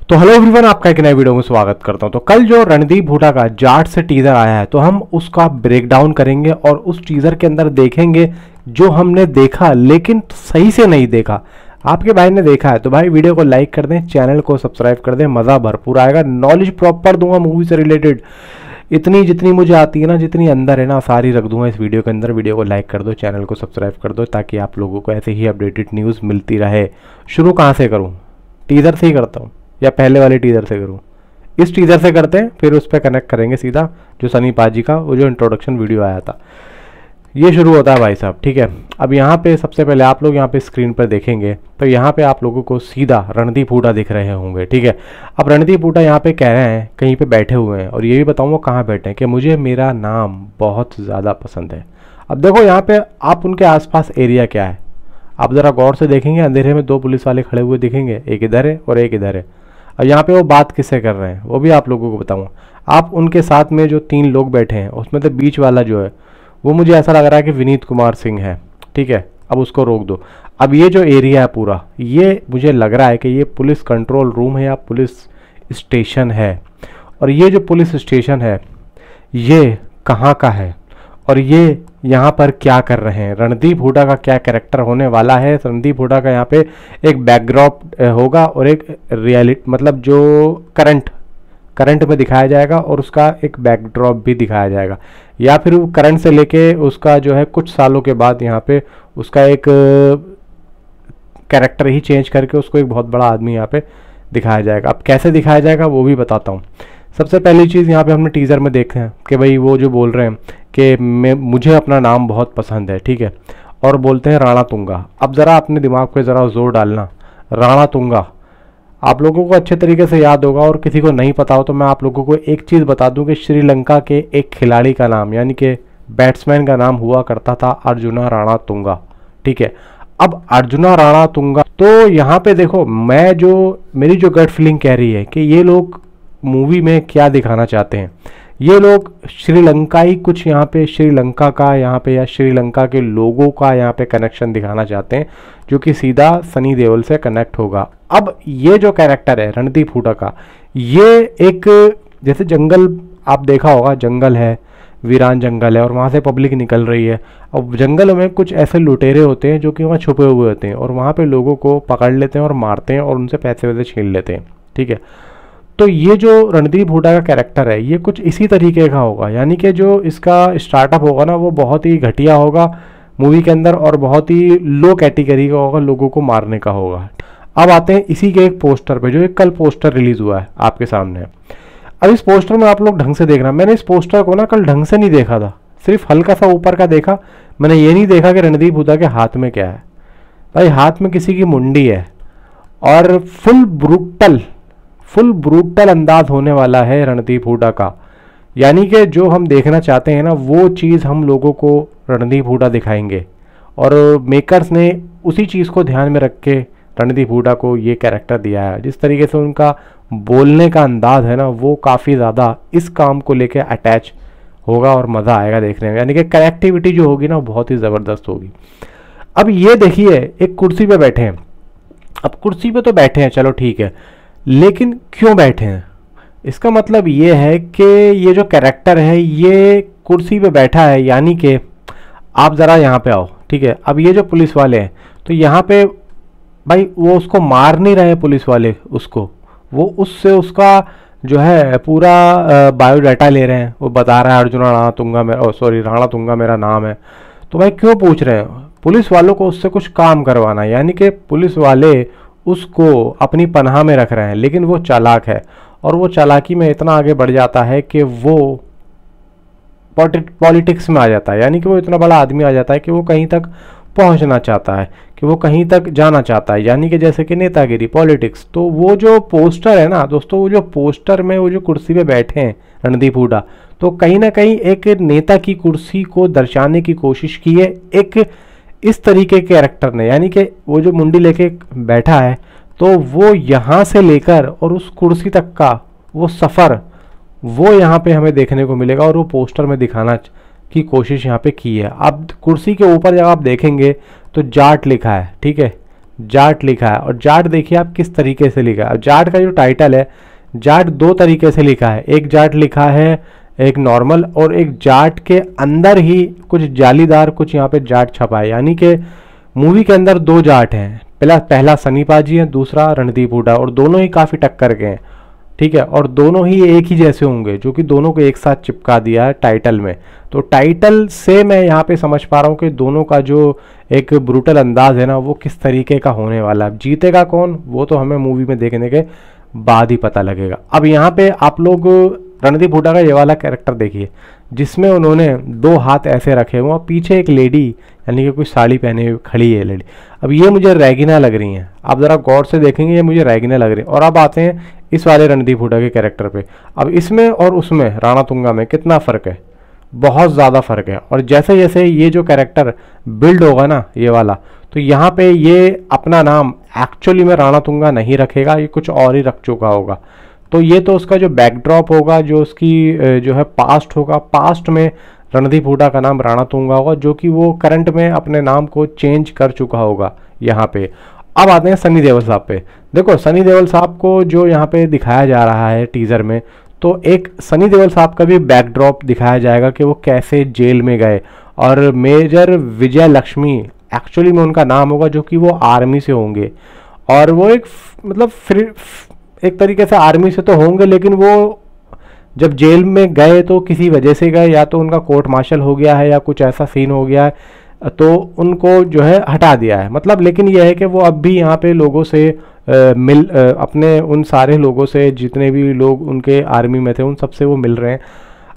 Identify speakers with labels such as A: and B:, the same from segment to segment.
A: तो hello everyone, आपका एक नए वीडियो में स्वागत करता हूं। तो कल जो रणदीप हुड्डा का जाट से टीजर आया है, तो हम उसका ब्रेकडाउन करेंगे और उस टीजर के अंदर देखेंगे जो हमने देखा लेकिन सही से नहीं देखा। आपके भाई ने देखा है तो भाई वीडियो को लाइक कर दें, चैनल को सब्सक्राइब कर दें, मज़ा भरपूर आएगा। नॉलेज प्रॉपर दूंगा मूवी से रिलेटेड, इतनी जितनी मुझे आती है ना, जितनी अंदर है ना, सारी रख दूंगा इस वीडियो के अंदर। वीडियो को लाइक कर दो, चैनल को सब्सक्राइब कर दो, ताकि आप लोगों को ऐसे ही अपडेटेड न्यूज़ मिलती रहे। शुरू कहाँ से करूँ? टीजर से ही करता हूँ या पहले वाले टीजर से करूँ? इस टीजर से करते हैं, फिर उस पर कनेक्ट करेंगे सीधा जो सनी पाजी का वो जो इंट्रोडक्शन वीडियो आया था। ये शुरू होता है भाई साहब, ठीक है। अब यहाँ पे सबसे पहले आप लोग यहाँ पे स्क्रीन पर देखेंगे तो यहाँ पे आप लोगों को सीधा रणदीप हुड्डा दिख रहे होंगे, ठीक है। अब रणदीप हुड्डा यहाँ पे कह रहे हैं कहीं पे बैठे हुए हैं, और ये भी बताऊँगा कहाँ बैठे हैं, कि मुझे मेरा नाम बहुत ज़्यादा पसंद है। अब देखो यहाँ पे आप उनके आसपास एरिया क्या है, आप ज़रा गौर से देखेंगे, अंधेरे में दो पुलिस वाले खड़े हुए दिखेंगे, एक इधर है और एक इधर है। और यहाँ पे वो बात किससे कर रहे हैं वो भी आप लोगों को बताऊँगा। आप उनके साथ में जो 3 लोग बैठे हैं उसमें तो बीच वाला जो है वो मुझे ऐसा लग रहा है कि विनीत कुमार सिंह है, ठीक है। अब उसको रोक दो। अब ये जो एरिया है पूरा, ये मुझे लग रहा है कि ये पुलिस कंट्रोल रूम है या पुलिस स्टेशन है। और ये जो पुलिस स्टेशन है ये कहाँ का है और ये यहाँ पर क्या कर रहे हैं? रणदीप हुड्डा का क्या कैरेक्टर होने वाला है? रणदीप हुड्डा का यहाँ पे एक बैकड्रॉप होगा और एक रियलिटी, मतलब जो करंट में दिखाया जाएगा, और उसका एक बैकड्रॉप भी दिखाया जाएगा, या फिर करंट से लेके उसका जो है कुछ सालों के बाद यहाँ पे उसका एक कैरेक्टर ही चेंज करके उसको एक बहुत बड़ा आदमी यहाँ पे दिखाया जाएगा। अब कैसे दिखाया जाएगा वो भी बताता हूँ। सबसे पहली चीज़ यहाँ पे हमने टीज़र में देखा है कि भाई वो जो बोल रहे हैं कि मुझे अपना नाम बहुत पसंद है, ठीक है, और बोलते हैं राणा तुंगा। अब ज़रा अपने दिमाग पे ज़रा जोर डालना, राणा तुंगा आप लोगों को अच्छे तरीके से याद होगा, और किसी को नहीं पता हो तो मैं आप लोगों को एक चीज़ बता दूं कि श्रीलंका के एक खिलाड़ी का नाम, यानी कि बैट्समैन का नाम हुआ करता था अर्जुना राणा तुंगा, ठीक है। अब अर्जुना राणा तुंगा, तो यहाँ पे देखो मेरी जो गट फीलिंग कह रही है कि ये लोग मूवी में क्या दिखाना चाहते हैं। ये लोग श्रीलंकाई कुछ यहाँ पे श्रीलंका का यहाँ पे या श्रीलंका के लोगों का यहाँ पे कनेक्शन दिखाना चाहते हैं, जो कि सीधा सनी देओल से कनेक्ट होगा। अब ये जो कैरेक्टर है रणदीप हुड्डा का, ये एक जैसे जंगल आप देखा होगा, जंगल है, वीरान जंगल है, और वहाँ से पब्लिक निकल रही है। अब जंगल में कुछ ऐसे लुटेरे होते हैं जो कि वहाँ छुपे हुए होते हैं, और वहाँ पे लोगों को पकड़ लेते हैं और मारते हैं और उनसे पैसे वैसे छीन लेते हैं, ठीक है। तो ये जो रणदीप हुड्डा का कैरेक्टर है ये कुछ इसी तरीके का होगा, यानी कि जो इसका स्टार्टअप होगा ना वो बहुत ही घटिया होगा मूवी के अंदर, और बहुत ही लो कैटेगरी का होगा, लोगों को मारने का होगा। अब आते हैं इसी के एक पोस्टर पे, जो एक कल पोस्टर रिलीज हुआ है आपके सामने। अब इस पोस्टर में आप लोग ढंग से देखना, मैंने इस पोस्टर को ना कल ढंग से नहीं देखा था, सिर्फ हल्का सा ऊपर का देखा। मैंने ये नहीं देखा कि रणदीप हुड्डा के हाथ में क्या है। भाई हाथ में किसी की मुंडी है, और फुल ब्रूटल अंदाज होने वाला है रणदीप हुड्डा का। यानी कि जो हम देखना चाहते हैं ना वो चीज़ हम लोगों को रणदीप हुड्डा दिखाएंगे, और मेकर्स ने उसी चीज़ को ध्यान में रख के रणदीप हुड्डा को ये कैरेक्टर दिया है। जिस तरीके से उनका बोलने का अंदाज है ना, वो काफ़ी ज़्यादा इस काम को लेके अटैच होगा और मज़ा आएगा देखने में, यानी कि कनेक्टिविटी जो होगी ना बहुत ही ज़बरदस्त होगी। अब ये देखिए एक कुर्सी पे बैठे हैं। अब कुर्सी पे तो बैठे हैं, चलो ठीक है, लेकिन क्यों बैठे हैं? इसका मतलब ये है कि ये जो कैरेक्टर है ये कुर्सी पे बैठा है, यानी कि आप ज़रा यहाँ पे आओ, ठीक है। अब ये जो पुलिस वाले हैं तो यहाँ पे भाई वो उसको मार नहीं रहे पुलिस वाले, वो उससे उसका जो है पूरा बायोडाटा ले रहे हैं। वो बता रहा है अर्जुना राणा तुंगा राणा तुंगा मेरा नाम है। तो भाई क्यों पूछ रहे हैं? पुलिस वालों को उससे कुछ काम करवाना, यानी कि पुलिस वाले उसको अपनी पनाह में रख रहे हैं। लेकिन वो चालाक है, और वो चालाकी में इतना आगे बढ़ जाता है कि वो पॉलिटिक्स में आ जाता है, यानी कि वो इतना बड़ा आदमी आ जाता है कि वो कहीं तक पहुंचना चाहता है, कि वो कहीं तक जाना चाहता है, यानी कि जैसे कि नेतागिरी, पॉलिटिक्स। तो वो जो पोस्टर है ना दोस्तों, वो जो पोस्टर में वो जो कुर्सी पे बैठे हैं रणदीप हुड्डा, तो कहीं ना कहीं एक नेता की कुर्सी को दर्शाने की कोशिश की है एक इस तरीके के कैरेक्टर ने, यानी कि वो जो मुंडी लेके बैठा है तो वो यहाँ से लेकर और उस कुर्सी तक का वो सफ़र वो यहाँ पे हमें देखने को मिलेगा, और वो पोस्टर में दिखाना की कोशिश यहाँ पे की है। अब कुर्सी के ऊपर जब आप देखेंगे तो जाट लिखा है, ठीक है, जाट लिखा है, और जाट देखिए आप किस तरीके से लिखा है। अब जाट का जो टाइटल है, जाट दो तरीके से लिखा है, एक जाट लिखा है एक नॉर्मल, और एक जाट के अंदर ही कुछ जालीदार कुछ यहाँ पे जाट छपा है, यानी कि मूवी के अंदर दो जाट हैं, पहला सनी पाजी है, दूसरा रणदीप हुड्डा, और दोनों ही काफ़ी टक्कर के हैं, ठीक है, और दोनों ही एक ही जैसे होंगे, जो कि दोनों को एक साथ चिपका दिया है टाइटल में। तो टाइटल से मैं यहाँ पे समझ पा रहा हूँ कि दोनों का जो एक ब्रूटल अंदाज है ना, वो किस तरीके का होने वाला है। जीतेगा कौन, वो तो हमें मूवी में देखने के बाद ही पता लगेगा। अब यहाँ पे आप लोग रणदीप हुड्डा का ये वाला कैरेक्टर देखिए, जिसमें उन्होंने दो हाथ ऐसे रखे हुए और पीछे एक लेडी, यानी कि कोई साड़ी पहने हुई खड़ी है लेडी। अब ये मुझे रैगिना लग रही हैं, आप ज़रा गौर से देखेंगे, ये मुझे रैगिना लग रही है। और अब आते हैं इस वाले रणदीप हुड्डा के कैरेक्टर पे। अब इसमें और उसमें राणा तुंगा में कितना फ़र्क है, बहुत ज़्यादा फ़र्क है। और जैसे जैसे ये जो कैरेक्टर बिल्ड होगा ना ये वाला, तो यहाँ पे ये अपना नाम एक्चुअली में राणा तुंगा नहीं रखेगा, ये कुछ और ही रख चुका होगा। तो ये तो उसका जो बैकड्रॉप होगा, जो उसकी जो है पास्ट होगा, पास्ट में रणदीप हुड्डा का नाम राणा तुंगा होगा, जो कि वो करंट में अपने नाम को चेंज कर चुका होगा यहाँ पे। अब आते हैं सनी देओल साहब पे। देखो सनी देओल साहब को जो यहाँ पे दिखाया जा रहा है टीजर में, तो एक सनी देओल साहब का भी बैकड्रॉप दिखाया जाएगा कि वो कैसे जेल में गए, और मेजर विजय लक्ष्मी एक्चुअली में उनका नाम होगा, जो कि वो आर्मी से होंगे, और वो एक मतलब एक तरीके से आर्मी से तो होंगे, लेकिन वो जब जेल में गए तो किसी वजह से गए, या तो उनका कोर्ट मार्शल हो गया है या कुछ ऐसा सीन हो गया है, तो उनको जो है हटा दिया है मतलब। लेकिन यह है कि वो अब भी यहाँ पे लोगों से अपने उन सारे लोगों से, जितने भी लोग उनके आर्मी में थे, उन सबसे वो मिल रहे हैं।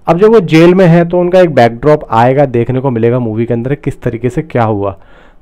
A: अब जब वो जेल में है तो उनका एक बैकड्रॉप आएगा, देखने को मिलेगा मूवी के अंदर किस तरीके से क्या हुआ।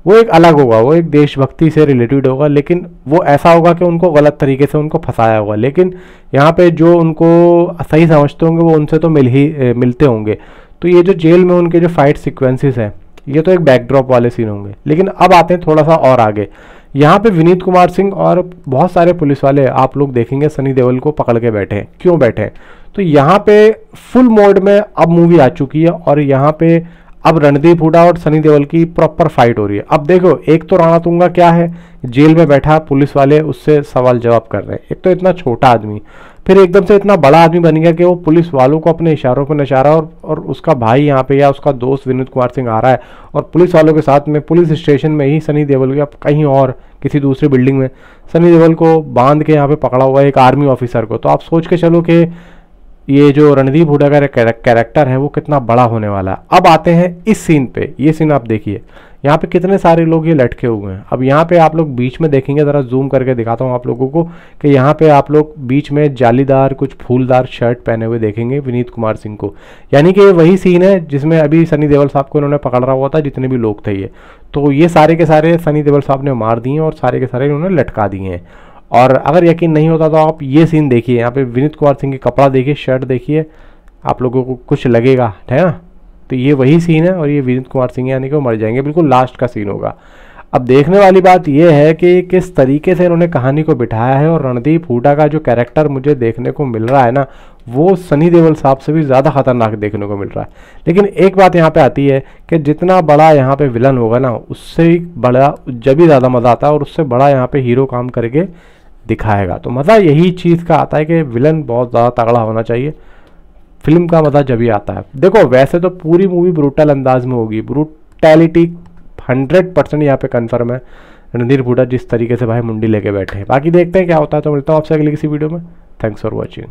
A: वो एक अलग होगा, वो एक देशभक्ति से रिलेटेड होगा, लेकिन वो ऐसा होगा कि उनको गलत तरीके से उनको फंसाया होगा। लेकिन यहाँ पे जो उनको सही समझते होंगे वो उनसे तो मिलते होंगे। तो ये जो जेल में उनके जो फाइट सिक्वेंसेस हैं, ये तो एक बैकड्रॉप वाले सीन होंगे। लेकिन अब आते हैं थोड़ा सा और आगे। यहाँ पे विनीत कुमार सिंह और बहुत सारे पुलिस वाले आप लोग देखेंगे सनी देओल को पकड़ के बैठे हैं। क्यों बैठे हैं? तो यहाँ पे फुल मोड में अब मूवी आ चुकी है, और यहाँ पे अब रणदीप हुड्डा और सनी देओल की प्रॉपर फाइट हो रही है। अब देखो, एक तो राणा तुंगा क्या है, जेल में बैठा, पुलिस वाले उससे सवाल जवाब कर रहे हैं। एक तो इतना छोटा आदमी, फिर एकदम से इतना बड़ा आदमी बन गया कि वो पुलिस वालों को अपने इशारों पर नचा रहा है, और उसका भाई यहाँ पे या उसका दोस्त विनीत कुमार सिंह आ रहा है, और पुलिस वालों के साथ में पुलिस स्टेशन में ही सनी देओल या कहीं और किसी दूसरी बिल्डिंग में सनी देओल को बांध के यहाँ पे पकड़ा हुआ है एक आर्मी ऑफिसर को। तो आप सोच के चलो कि ये जो रणदीप हुड्डा का कैरेक्टर है वो कितना बड़ा होने वाला है। अब आते हैं इस सीन पे। ये सीन आप देखिए, यहाँ पे कितने सारे लोग ये लटके हुए हैं। अब यहाँ पे आप लोग बीच में देखेंगे, ज़रा जूम करके दिखाता हूँ आप लोगों को, कि यहाँ पे आप लोग बीच में जालीदार कुछ फूलदार शर्ट पहने हुए देखेंगे विनीत कुमार सिंह को। यानी कि वही सीन है जिसमें अभी सनी देओल साहब को इन्होंने पकड़ रहा हुआ था, जितने भी लोग थे ये। तो ये सारे के सारे सनी देओल साहब ने मार दिए और सारे के सारे इन्होंने लटका दिए हैं। और अगर यकीन नहीं होता तो आप ये सीन देखिए, यहाँ पे विनीत कुमार सिंह के कपड़ा देखिए, शर्ट देखिए, आप लोगों को कुछ लगेगा, है ना। तो ये वही सीन है, और ये विनीत कुमार सिंह यानी कि वो मर जाएंगे, बिल्कुल लास्ट का सीन होगा। अब देखने वाली बात यह है कि किस तरीके से इन्होंने कहानी को बिठाया है, और रणदीप हुड्डा का जो कैरेक्टर मुझे देखने को मिल रहा है ना, वो सनी देओल साहब से भी ज़्यादा खतरनाक देखने को मिल रहा है। लेकिन एक बात यहाँ पे आती है कि जितना बड़ा यहाँ पे विलन होगा ना, उससे बड़ा जब भी ज़्यादा मज़ा आता है, और उससे बड़ा यहाँ पे हीरो काम करके दिखाएगा। तो मज़ा यही चीज़ का आता है कि विलन बहुत ज़्यादा तगड़ा होना चाहिए, फिल्म का मज़ा जब ही आता है। देखो वैसे तो पूरी मूवी ब्रूटल अंदाज में होगी, ब्रूटैलिटी 100% यहाँ पे कन्फर्म है। रणदीप हुड्डा जिस तरीके से भाई मुंडी लेके बैठे हैं, बाकी देखते हैं क्या होता है। तो मिलता हूँ आपसे अगली किसी वीडियो में। Thanks for watching.